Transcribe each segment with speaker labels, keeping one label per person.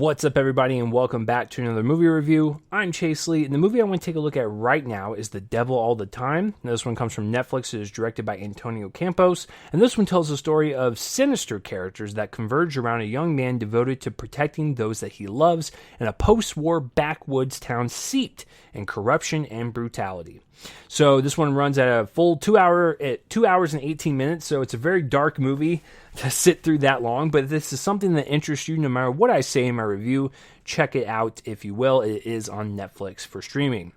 Speaker 1: What's up, everybody, and welcome back to another movie review. I'm Chase Lee, and the movie I want to take a look at right now is The Devil All the Time. Now, this one comes from Netflix. It is directed by Antonio Campos, and this one tells the story of sinister characters that converge around a young man devoted to protecting those that he loves in a post-war backwoods town steeped in corruption and brutality. So this one runs at a full 2 hours and 18 minutes, so it's a very dark movie to sit through that long, but if this is something that interests you, no matter what I say in my review, check it out if you will. It is on Netflix for streaming.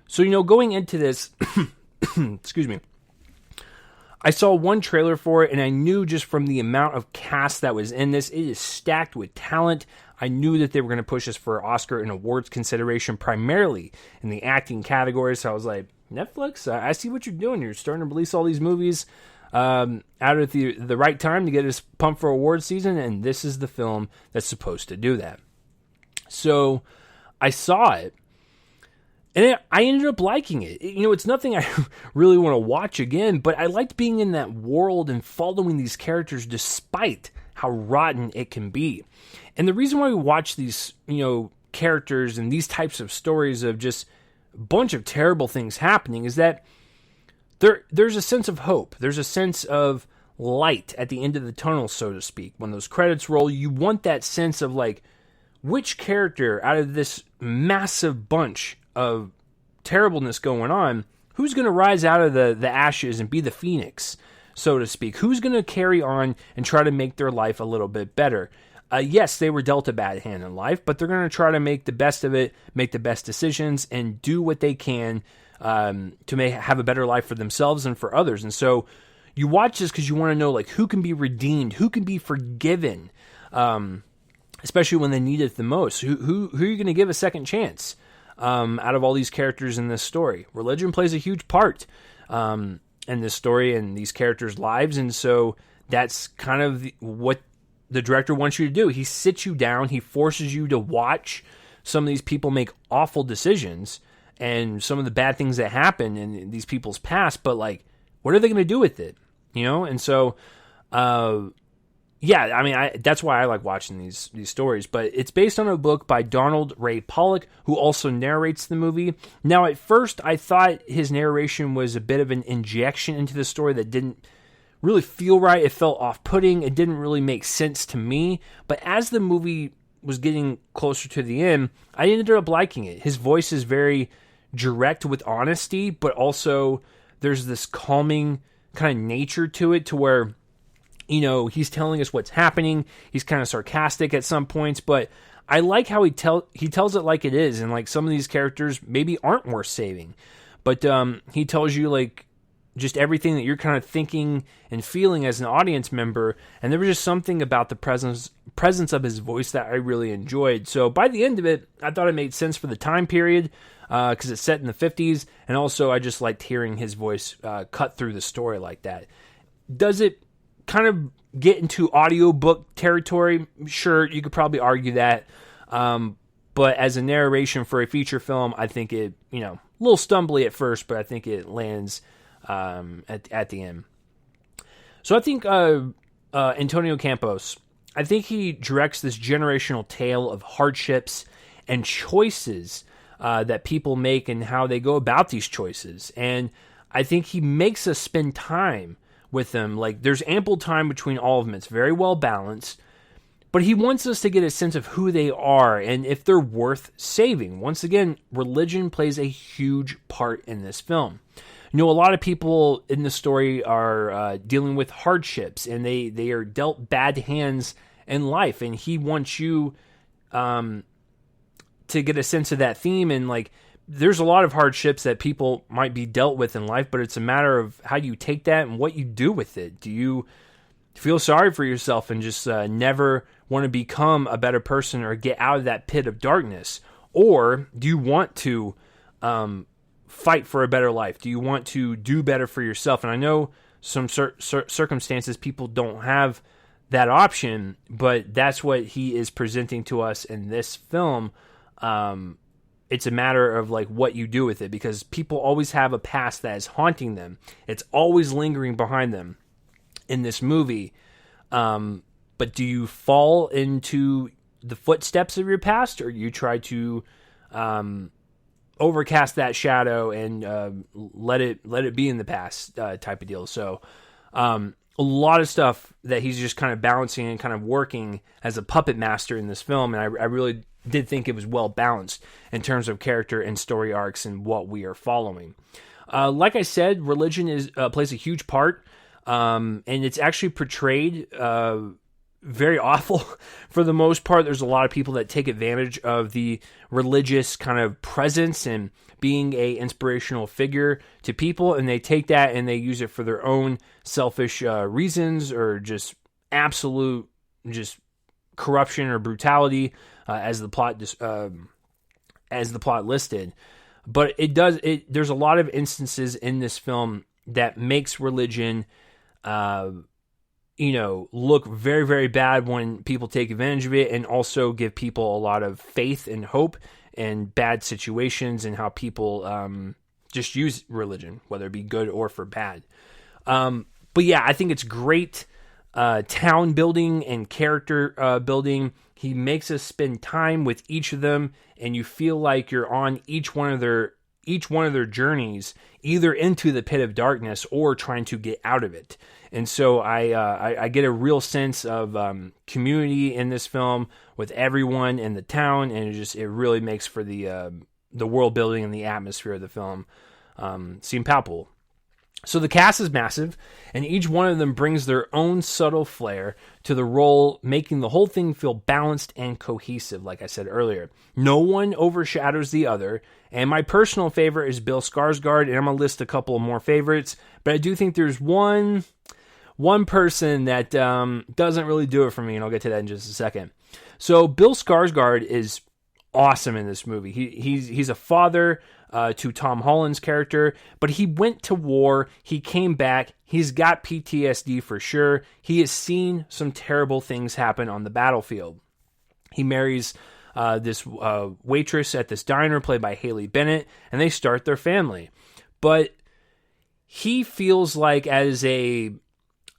Speaker 1: So, going into this, excuse me, I saw one trailer for it, and I knew just from the amount of cast that was in this, it is stacked with talent. I knew that they were going to push us for Oscar and awards consideration, primarily in the acting category. So I was like, Netflix, I see what you're doing. You're starting to release all these movies out at the right time to get us pumped for awards season, and this is the film that's supposed to do that. So I saw it, and I ended up liking it. It's nothing I really want to watch again, but I liked being in that world and following these characters despite how rotten it can be. And the reason why we watch these, characters and these types of stories of just a bunch of terrible things happening is that there's a sense of hope. There's a sense of light at the end of the tunnel, so to speak. When those credits roll, you want that sense of like, which character out of this massive bunch of terribleness going on, who's going to rise out of the ashes and be the phoenix, so to speak? Who's going to carry on and try to make their life a little bit better? Yes, they were dealt a bad hand in life, but they're going to try to make the best of it, make the best decisions, and do what they can to have a better life for themselves and for others. And so you watch this because you want to know like who can be redeemed, who can be forgiven, especially when they need it the most. Who are you going to give a second chance out of all these characters in this story? Religion plays a huge part in this story and these characters' lives, and so that's kind of what the director wants you to do. He sits you down, he forces you to watch some of these people make awful decisions and some of the bad things that happen in these people's past, but like, what are they going to do with it? And so, that's why I like watching these stories. But it's based on a book by Donald Ray Pollock, who also narrates the movie. Now, at first, I thought his narration was a bit of an injection into the story that didn't really feel right. It felt off-putting. It didn't really make sense to me. But as the movie was getting closer to the end, I ended up liking it. His voice is very direct with honesty, but also there's this calming kind of nature to it to where, he's telling us what's happening. He's kind of sarcastic at some points, but I like how he tells it like it is. And like some of these characters maybe aren't worth saving, but he tells you like just everything that you're kind of thinking and feeling as an audience member. And there was just something about the presence of his voice that I really enjoyed. So by the end of it, I thought it made sense for the time period because it's set in the 50s. And also I just liked hearing his voice cut through the story like that. Does it kind of get into audiobook territory? Sure, you could probably argue that. But as a narration for a feature film, I think it, a little stumbly at first, but I think it lands at the end. So I think Antonio Campos, I think he directs this generational tale of hardships and choices that people make and how they go about these choices. And I think he makes us spend time with them. Like there's ample time between all of them. It's very well balanced. But he wants us to get a sense of who they are and if they're worth saving. Once again, religion plays a huge part in this film. A lot of people in the story are dealing with hardships, and they are dealt bad hands in life, and he wants you to get a sense of that theme. And like, there's a lot of hardships that people might be dealt with in life, but it's a matter of how you take that and what you do with it. Do you feel sorry for yourself and just never want to become a better person or get out of that pit of darkness? Or do you want to fight for a better life? Do you want to do better for yourself? And I know some circumstances people don't have that option, but that's what he is presenting to us in this film. It's a matter of like what you do with it, because people always have a past that is haunting them. It's always lingering behind them in this movie. But do you fall into the footsteps of your past, or you try to overcast that shadow and let it be in the past, type of deal. So a lot of stuff that he's just kind of balancing and kind of working as a puppet master in this film, and I really did think it was well balanced in terms of character and story arcs and what we are following. Like I said, religion plays a huge part, and it's actually portrayed very awful for the most part. There's a lot of people that take advantage of the religious kind of presence and being a inspirational figure to people, and they take that and they use it for their own selfish reasons, or just absolute just corruption or brutality, as the plot listed. But there's a lot of instances in this film that makes religion look very, very bad when people take advantage of it, and also give people a lot of faith and hope in bad situations and how people just use religion, whether it be good or for bad. But yeah, I think it's great town building and character building. He makes us spend time with each of them, and you feel like you're on each one of their journeys, either into the pit of darkness or trying to get out of it. And so I get a real sense of community in this film with everyone in the town, and it really makes for the world building and the atmosphere of the film seem palpable. So the cast is massive, and each one of them brings their own subtle flair to the role, making the whole thing feel balanced and cohesive, like I said earlier. No one overshadows the other, and my personal favorite is Bill Skarsgard, and I'm going to list a couple of more favorites, but I do think there's one person that doesn't really do it for me, and I'll get to that in just a second. So Bill Skarsgard is awesome in this movie. He's a father to Tom Holland's character, but he went to war, he came back, he's got PTSD for sure. He has seen some terrible things happen on the battlefield. He marries this waitress at this diner played by Haley Bennett, and they start their family. But he feels like, as a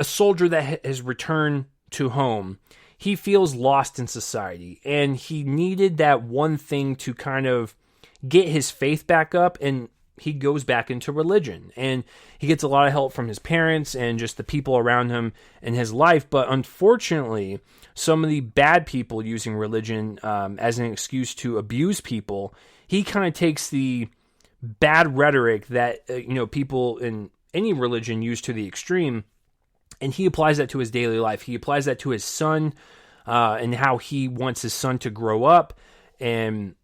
Speaker 1: soldier that has returned to home, he feels lost in society, and he needed that one thing to kind of get his faith back up, and he goes back into religion, and he gets a lot of help from his parents and just the people around him in his life. But unfortunately, some of the bad people using religion as an excuse to abuse people, he kind of takes the bad rhetoric that people in any religion use to the extreme, and he applies that to his daily life. He applies that to his son, and how he wants his son to grow up, and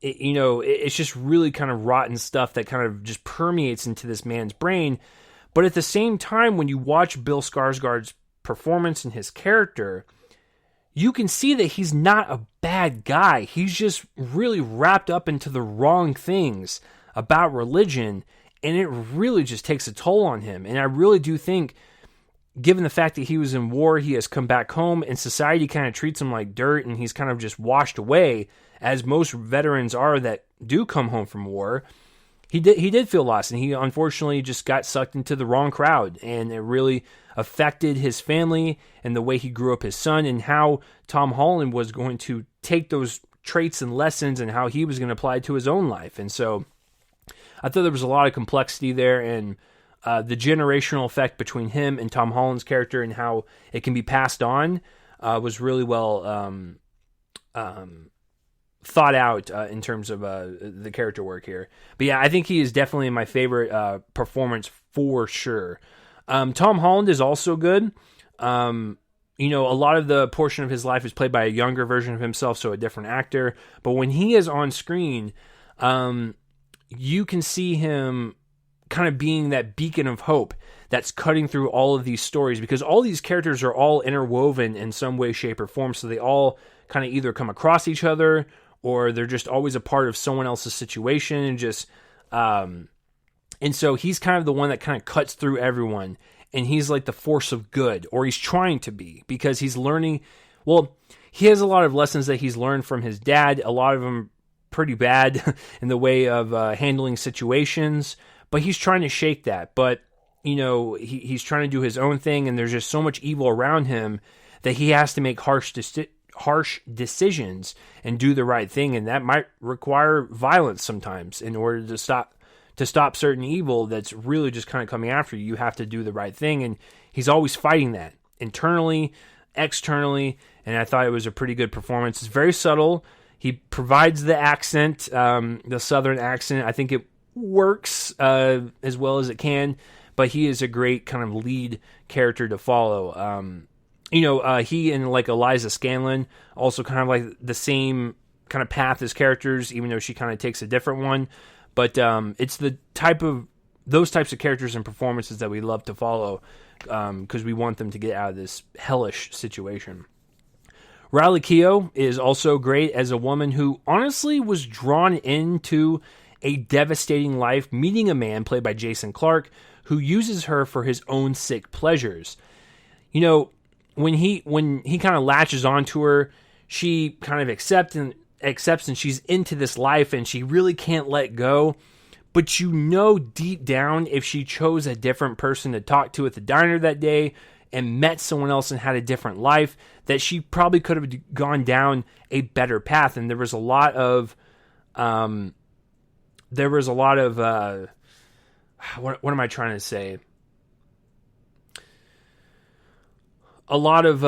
Speaker 1: it's just really kind of rotten stuff that kind of just permeates into this man's brain. But at the same time, when you watch Bill Skarsgard's performance and his character, you can see that he's not a bad guy. He's just really wrapped up into the wrong things about religion, and it really just takes a toll on him. And I really do think, given the fact that he was in war, he has come back home, and society kind of treats him like dirt, and he's kind of just washed away, as most veterans are that do come home from war. He did feel lost, and he unfortunately just got sucked into the wrong crowd, and it really affected his family and the way he grew up his son, and how Tom Holland was going to take those traits and lessons and how he was going to apply it to his own life. And so I thought there was a lot of complexity there, and the generational effect between him and Tom Holland's character and how it can be passed on was really well thought out in terms of the character work here. But yeah, I think he is definitely my favorite performance for sure. Tom Holland is also good. A lot of the portion of his life is played by a younger version of himself, so a different actor. But when he is on screen, you can see him kind of being that beacon of hope that's cutting through all of these stories, because all these characters are all interwoven in some way, shape, or form. So they all kind of either come across each other, or they're just always a part of someone else's situation, and just and so he's kind of the one that kind of cuts through everyone, and he's like the force of good, or he's trying to be, because he's learning. Well, he has a lot of lessons that he's learned from his dad, a lot of them pretty bad in the way of handling situations, but he's trying to shake that. But he's trying to do his own thing, and there's just so much evil around him that he has to make harsh harsh decisions and do the right thing, and that might require violence sometimes in order to stop certain evil that's really just kind of coming after you. You have to do the right thing, and he's always fighting that internally, externally, and I thought it was a pretty good performance. It's very subtle. He provides the accent, the Southern accent. I think it works as well as it can, but he is a great kind of lead character to follow. He and like Eliza Scanlon also kind of like the same kind of path as characters, even though she kind of takes a different one. But it's those types of characters and performances that we love to follow because we want them to get out of this hellish situation. Riley Keough is also great as a woman who honestly was drawn into a devastating life, meeting a man played by Jason Clarke who uses her for his own sick pleasures. You know, when he kind of latches onto her, she kind of accepts and she's into this life and she really can't let go. But you know deep down, if she chose a different person to talk to at the diner that day and met someone else and had a different life, that she probably could have gone down a better path. And there was a lot of what am I trying to say? A lot of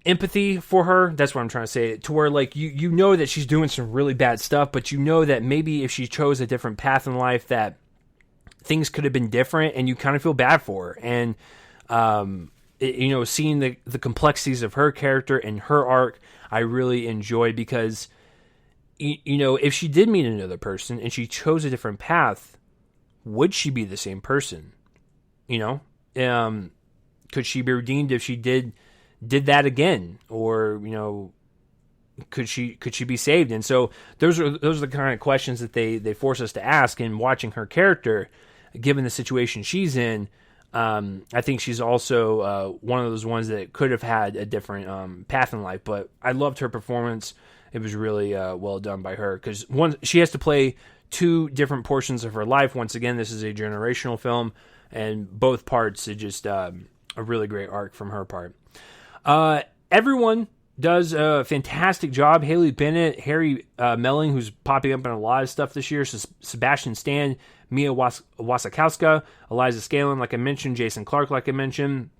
Speaker 1: empathy for her. That's what I'm trying to say. To where like you know that she's doing some really bad stuff, but you know that maybe if she chose a different path in life, that things could have been different, and you kind of feel bad for her. And seeing the complexities of her character and her arc, I really enjoy, because if she did meet another person and she chose a different path, would she be the same person? Could she be redeemed if she did that again, or could she be saved? And so those are the kind of questions that they force us to ask. And watching her character, given the situation she's in, I think she's also one of those ones that could have had a different path in life. But I loved her performance. It was really well done by her, because she has to play two different portions of her life. Once again, this is a generational film, and both parts are just a really great arc from her part. Everyone does a fantastic job. Haley Bennett, Harry Melling, who's popping up in a lot of stuff this year, Sebastian Stan, Mia Wasikowska, Eliza Scanlon, like I mentioned, Jason Clarke, like I mentioned.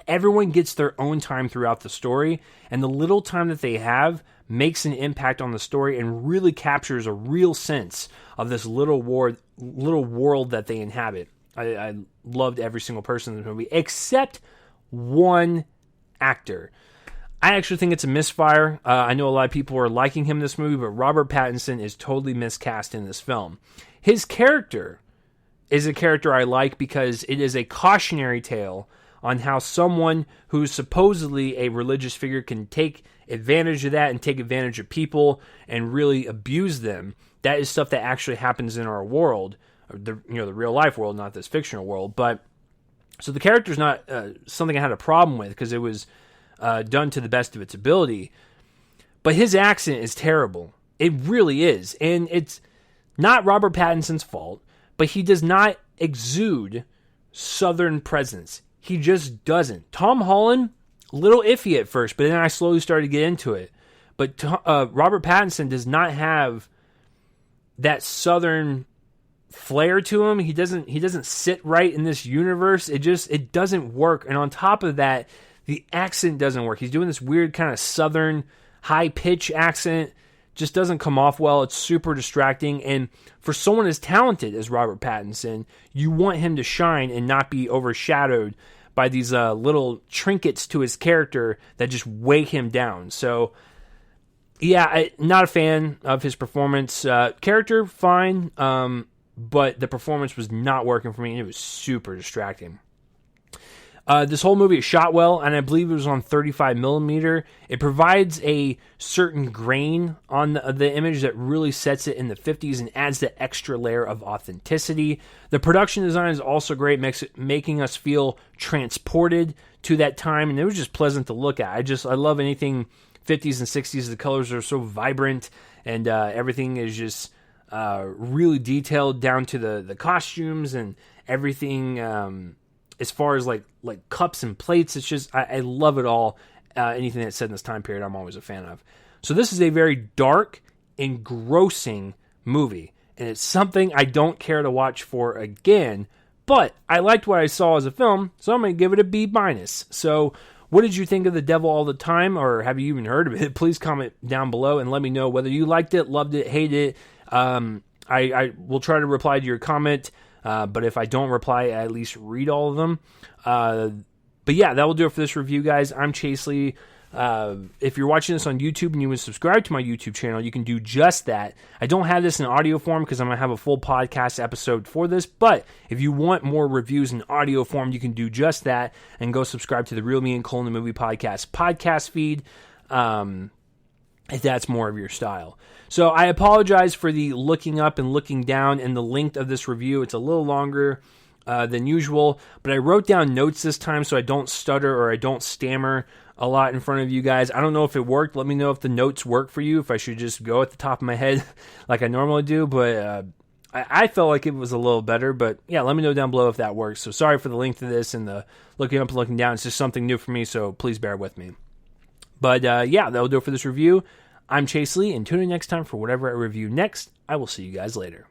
Speaker 1: Everyone gets their own time throughout the story, and the little time that they have makes an impact on the story and really captures a real sense of this little world that they inhabit. I loved every single person in the movie, except one actor. I actually think it's a misfire. I know a lot of people are liking him in this movie, but Robert Pattinson is totally miscast in this film. His character is a character I like because it is a cautionary tale on how someone who's supposedly a religious figure can take advantage of that and take advantage of people and really abuse them. That is stuff that actually happens in our world, the real life world, not this fictional world. But so the character's not something I had a problem with, because it was done to the best of its ability. But his accent is terrible. It really is. And it's not Robert Pattinson's fault, but he does not exude Southern presence. He just doesn't. Tom Holland, a little iffy at first, but then I slowly started to get into it. But Robert Pattinson does not have that Southern flair to him. He doesn't sit right in this universe. It doesn't work. And on top of that, the accent doesn't work. He's doing this weird kind of Southern high pitch accent. Just doesn't come off well. It's super distracting. And for someone as talented as Robert Pattinson, you want him to shine and not be overshadowed by these little trinkets to his character that just weigh him down. So, yeah, not a fan of his performance. Character, fine, but the performance was not working for me, and it was super distracting. This whole movie is shot well, and I believe it was on 35 millimeter. It provides a certain grain on the image that really sets it in the 50s and adds that extra layer of authenticity. The production design is also great, making us feel transported to that time, and it was just pleasant to look at. I love anything 50s and 60s. The colors are so vibrant, and everything is just really detailed down to the costumes and everything. As far as like cups and plates, it's just I love it all. anything that's set in this time period, I'm always a fan of. So this is a very dark, engrossing movie, and it's something I don't care to watch for again, but I liked what I saw as a film, so I'm going to give it a B-. So what did you think of The Devil All the Time, or have you even heard of it? Please comment down below and let me know whether you liked it, loved it, hated it. I will try to reply to your comment, but if I don't reply, I at least read all of them. But yeah, that will do it for this review, guys. I'm Chase Lee. If you're watching this on YouTube and you would subscribe to my YouTube channel, you can do just that. I don't have this in audio form because I'm going to have a full podcast episode for this, but if you want more reviews in audio form, you can do just that and go subscribe to the Real Me and Cole in the Movie podcast feed, if that's more of your style. So I apologize for the looking up and looking down and the length of this review. It's a little longer than usual, but I wrote down notes this time so I don't stutter or I don't stammer a lot in front of you guys. I don't know if it worked. Let me know if the notes work for you, if I should just go at the top of my head like I normally do, but I felt like it was a little better, but yeah, let me know down below if that works. So sorry for the length of this and the looking up and looking down. It's just something new for me, so please bear with me. But yeah, that'll do it for this review. I'm Chase Lee, and tune in next time for whatever I review next. I will see you guys later.